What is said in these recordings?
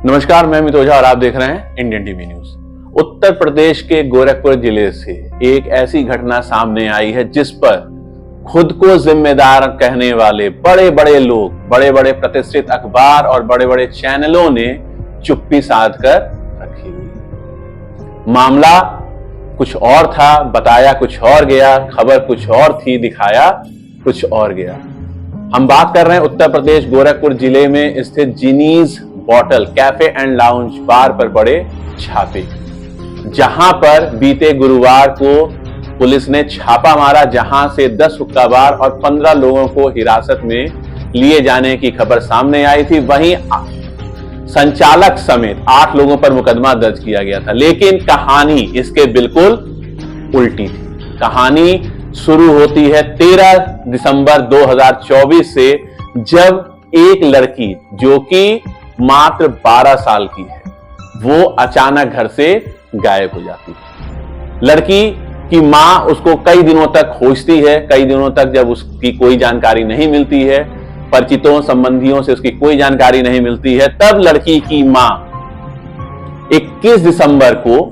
नमस्कार, मैं अमित ओझा और आप देख रहे हैं Indian TV news. Uttar Pradesh के गोरखपुर जिले से एक ऐसी घटना सामने आई है जिस पर खुद को जिम्मेदार कहने वाले बड़े बड़े लोग, बड़े बड़े प्रतिष्ठित अखबार और बड़े बड़े चैनलों ने चुप्पी साध कर रखी हुई। मामला कुछ और था, बताया कुछ और गया, खबर कुछ और थी, दिखाया कुछ और गया। हम बात कर रहे हैं उत्तर प्रदेश गोरखपुर जिले में स्थित जिनीज बॉटल कैफे एंड लाउंज बार पर पड़े छापे, जहां पर बीते गुरुवार को पुलिस ने छापा मारा, जहां से 10 हुक्का बार और 15 लोगों को हिरासत में लिए जाने की खबर सामने आई थी। वहीं संचालक समेत 8 लोगों पर मुकदमा दर्ज किया गया था। लेकिन कहानी इसके बिल्कुल उल्टी थी। कहानी शुरू होती है 13 दिसंबर 2024 से, जब एक लड़की जो कि मात्र 12 साल की है, वो अचानक घर से गायब हो जाती है। लड़की की मां उसको कई दिनों तक खोजती है। कई दिनों तक जब उसकी कोई जानकारी नहीं मिलती है, परिचितों संबंधियों से उसकी कोई जानकारी नहीं मिलती है, तब लड़की की मां 21 दिसंबर को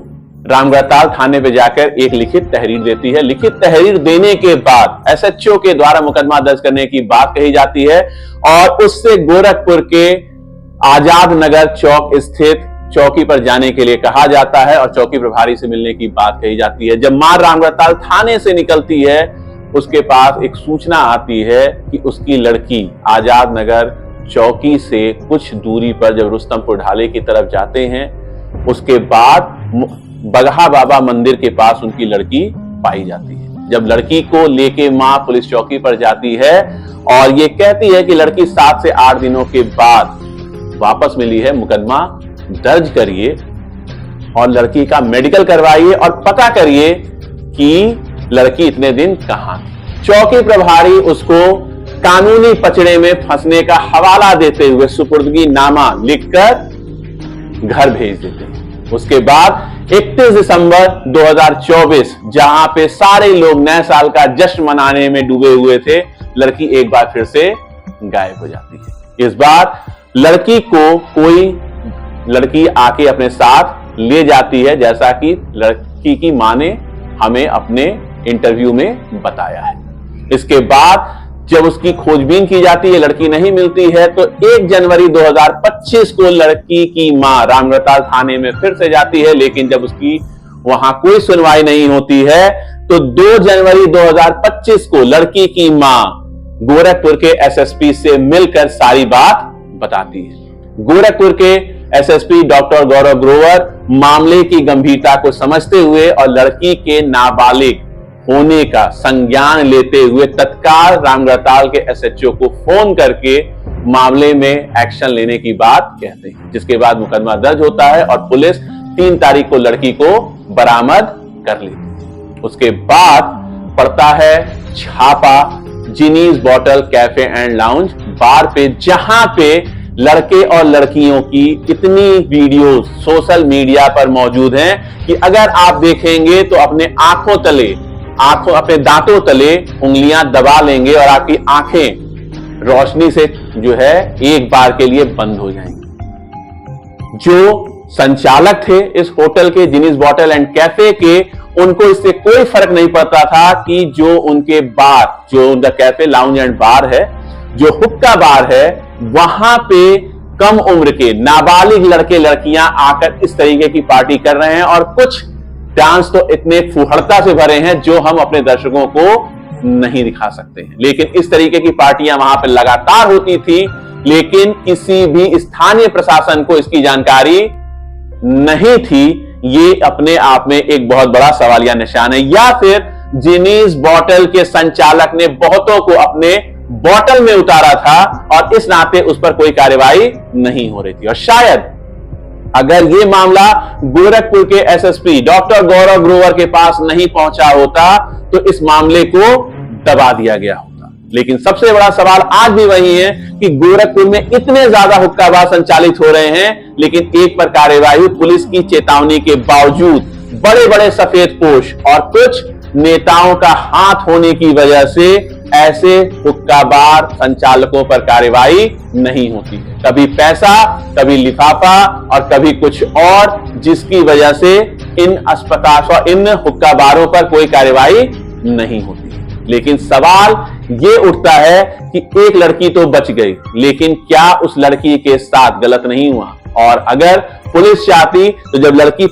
रामगढ़ताल थाने पे जाकर एक लिखित तहरीर देती है। लिखित तहरीर देने के बाद एसएचओ के द्वारा मुकदमा दर्ज करने की बात कही जाती है और उससे गोरखपुर के आजाद नगर चौक स्थित चौकी पर जाने के लिए कहा जाता है और चौकी प्रभारी से मिलने की बात कही जाती है। जब मां रामगढ़ताल थाने से निकलती है, उसके पास एक सूचना आती है कि उसकी लड़की आजाद नगर चौकी से कुछ दूरी पर जब रुस्तमपुर ढाले की तरफ जाते हैं, उसके बाद बगहा बाबा मंदिर के पास उनकी लड़की पाई जाती है। जब लड़की को लेके मां पुलिस चौकी पर जाती है और ये कहती है कि लड़की 7 से 8 दिनों के बाद वापस मिली है, मुकदमा दर्ज करिए और लड़की का मेडिकल करवाइए और पता करिए कि लड़की इतने दिन कहां थी। चौकी प्रभारी उसको कानूनी पचड़े में फंसने का हवाला देते हुए सुपुर्दगी नामा लिखकर घर भेज देते हैं। उसके बाद 31 दिसंबर 2024, जहां पे सारे लोग नए साल का जश्न मनाने में डूबे हुए थे, लड़की एक बार फिर से गायब हो जाती है। इस बार लड़की को कोई लड़की आके अपने साथ ले जाती है, जैसा कि लड़की की मां ने हमें अपने इंटरव्यू में बताया है। इसके बाद जब उसकी खोजबीन की जाती है, लड़की नहीं मिलती है, तो 1 जनवरी 2025 को लड़की की मां रामगढ़ताल थाने में फिर से जाती है। लेकिन जब उसकी वहां कोई सुनवाई नहीं होती है, तो 2 जनवरी 2025 को लड़की की मां गोरखपुर के एसएसपी से मिलकर सारी बात बताती है। गोरखपुर के एसएसपी डॉक्टर गौरव ग्रोवर मामले की गंभीरता को समझते हुए और लड़की के नाबालिग होने का संज्ञान लेते हुए तत्काल रामगढ़ताल के एसएचओ को फोन करके मामले में एक्शन लेने की बात कहते हैं, जिसके बाद मुकदमा दर्ज होता है और पुलिस 3 तारीख को लड़की को बरामद कर लेती है। उसके बाद पड़ता है छापा जिनीज बॉटल कैफे एंड लाउंज बार पे, जहां पे लड़के और लड़कियों की इतनी वीडियो सोशल मीडिया पर मौजूद हैं कि अगर आप देखेंगे तो अपने अपने दांतों तले उंगलियां दबा लेंगे और आपकी आंखें रोशनी से जो है एक बार के लिए बंद हो जाएंगी। जो संचालक थे इस होटल के, जिनीज बॉटल एंड कैफे के, उनको इससे कोई फर्क नहीं पड़ता था कि जो उनके बार, जो उनका कैफे लाउंज एंड बार है, जो हुक्का बार है, वहां पे कम उम्र के नाबालिग लड़के लड़कियां आकर इस तरीके की पार्टी कर रहे हैं और कुछ डांस तो इतने फुहड़ता से भरे हैं जो हम अपने दर्शकों को नहीं दिखा सकते हैं। लेकिन इस तरीके की पार्टियां वहां पर लगातार होती थी, लेकिन किसी भी स्थानीय प्रशासन को इसकी जानकारी नहीं थी। ये अपने आप में एक बहुत बड़ा सवालिया निशान है। या फिर जिनीज बॉटल के संचालक ने बहुतों को अपने बॉटल में उतारा था और इस नाते उस पर कोई कार्रवाई नहीं हो रही थी। और शायद अगर यह मामला गोरखपुर के एसएसपी डॉक्टर गौरव ग्रोवर के पास नहीं पहुंचा होता तो इस मामले को दबा दिया गया होता। लेकिन सबसे बड़ा सवाल आज भी वही है कि गोरखपुर में इतने ज्यादा हुक्काबाज संचालित हो रहे हैं, लेकिन एक पर कार्रवाई पुलिस की चेतावनी के बावजूद बड़े बड़े सफेद पोश और कुछ नेताओं का हाथ होने की वजह से ऐसे हुक्काबार संचालकों पर कार्रवाई नहीं होती है। कभी पैसा, कभी लिफाफा और कभी कुछ और, जिसकी वजह से इन अस्पताल और इन हुक्काबारों पर कोई कार्रवाई नहीं होती। लेकिन सवाल ये उठता है कि एक लड़की तो बच गई, लेकिन क्या उस लड़की के साथ गलत नहीं हुआ? और अगर पुलिस चाहती तो जब लड़की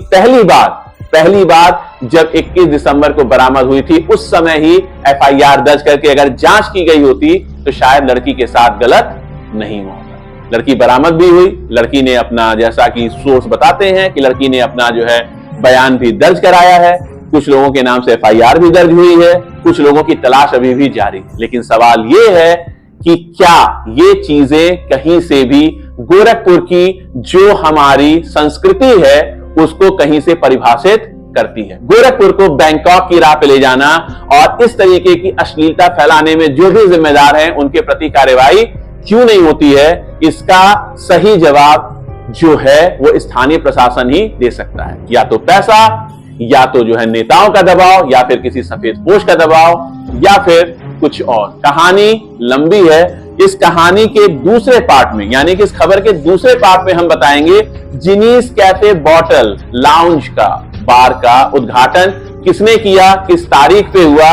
पहली बार जब 21 दिसंबर को बरामद हुई थी, उस समय ही एफआईआर दर्ज करके अगर जांच की गई होती तो शायद लड़की के साथ गलत नहीं हुआ होता। लड़की बरामद भी हुई, लड़की ने अपना, जैसा कि सोर्स बताते हैं कि लड़की ने अपना जो है बयान भी दर्ज कराया है, कुछ लोगों के नाम से एफआईआर भी दर्ज हुई है, कुछ लोगों की तलाश अभी भी जारी है। लेकिन सवाल यह है कि क्या ये चीजें कहीं से भी गोरखपुर की जो हमारी संस्कृति है उसको कहीं से परिभाषित करती है? गोरखपुर को बैंकॉक की राह पे ले जाना और इस तरीके की अश्लीलता फैलाने में जो भी जिम्मेदार हैं उनके प्रति कार्रवाई क्यों नहीं होती है? इसका सही जवाब जो है वो स्थानीय प्रशासन ही दे सकता है। या तो पैसा, या तो जो है नेताओं का दबाव, या फिर किसी सफेद पोश का दबाव, या फिर कुछ और। कहानी लंबी है। इस कहानी के दूसरे पार्ट में, यानी कि इस खबर के दूसरे पार्ट में हम बताएंगे जिनीस कैफे बॉटल लाउंज का, बार का उद्घाटन किसने किया, किस तारीख पे हुआ,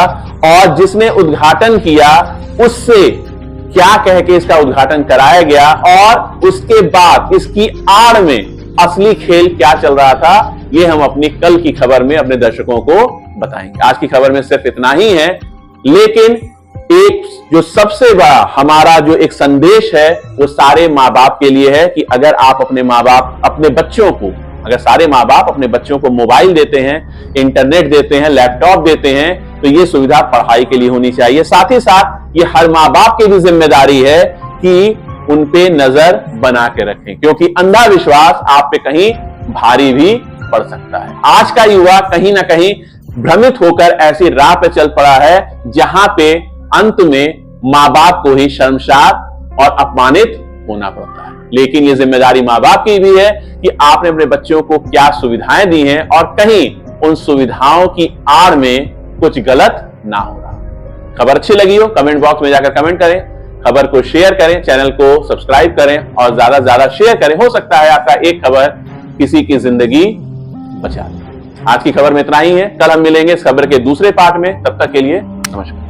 और जिसने उद्घाटन किया उससे क्या कह के इसका उद्घाटन कराया गया, और उसके बाद इसकी आड़ में असली खेल क्या चल रहा था, ये हम अपनी कल की खबर में अपने दर्शकों को बताएंगे। आज की खबर में सिर्फ इतना ही है, लेकिन एक जो सबसे बड़ा हमारा जो एक संदेश है वो सारे माँ बाप के लिए है कि अगर आप अपने माँ बाप अपने बच्चों को, अगर सारे माँ बाप अपने बच्चों को मोबाइल देते हैं, इंटरनेट देते हैं, लैपटॉप देते हैं, तो ये सुविधा पढ़ाई के लिए होनी चाहिए। साथ ही साथ ये हर माँ बाप की भी जिम्मेदारी है कि उन पे नजर बना के रखें, क्योंकि अंधा विश्वास आप पे कहीं भारी भी पड़ सकता है। आज का युवा कहीं ना कहीं भ्रमित होकर ऐसी राह पे चल पड़ा है जहां पे अंत में माँ बाप को ही शर्मसार और अपमानित होना पड़ता है। लेकिन ये जिम्मेदारी माँ बाप की भी है कि आपने अपने बच्चों को क्या सुविधाएं दी हैं और कहीं उन सुविधाओं की आड़ में कुछ गलत ना हो रहा। खबर अच्छी लगी हो कमेंट बॉक्स में जाकर कमेंट करें, खबर को शेयर करें, चैनल को सब्सक्राइब करें और ज्यादा से ज्यादा शेयर करें। हो सकता है आपका एक खबर किसी की जिंदगी बचा दे। आज की खबर में इतना ही है। कल हम मिलेंगे इस खबर के दूसरे पार्ट में। तब तक के लिए नमस्कार।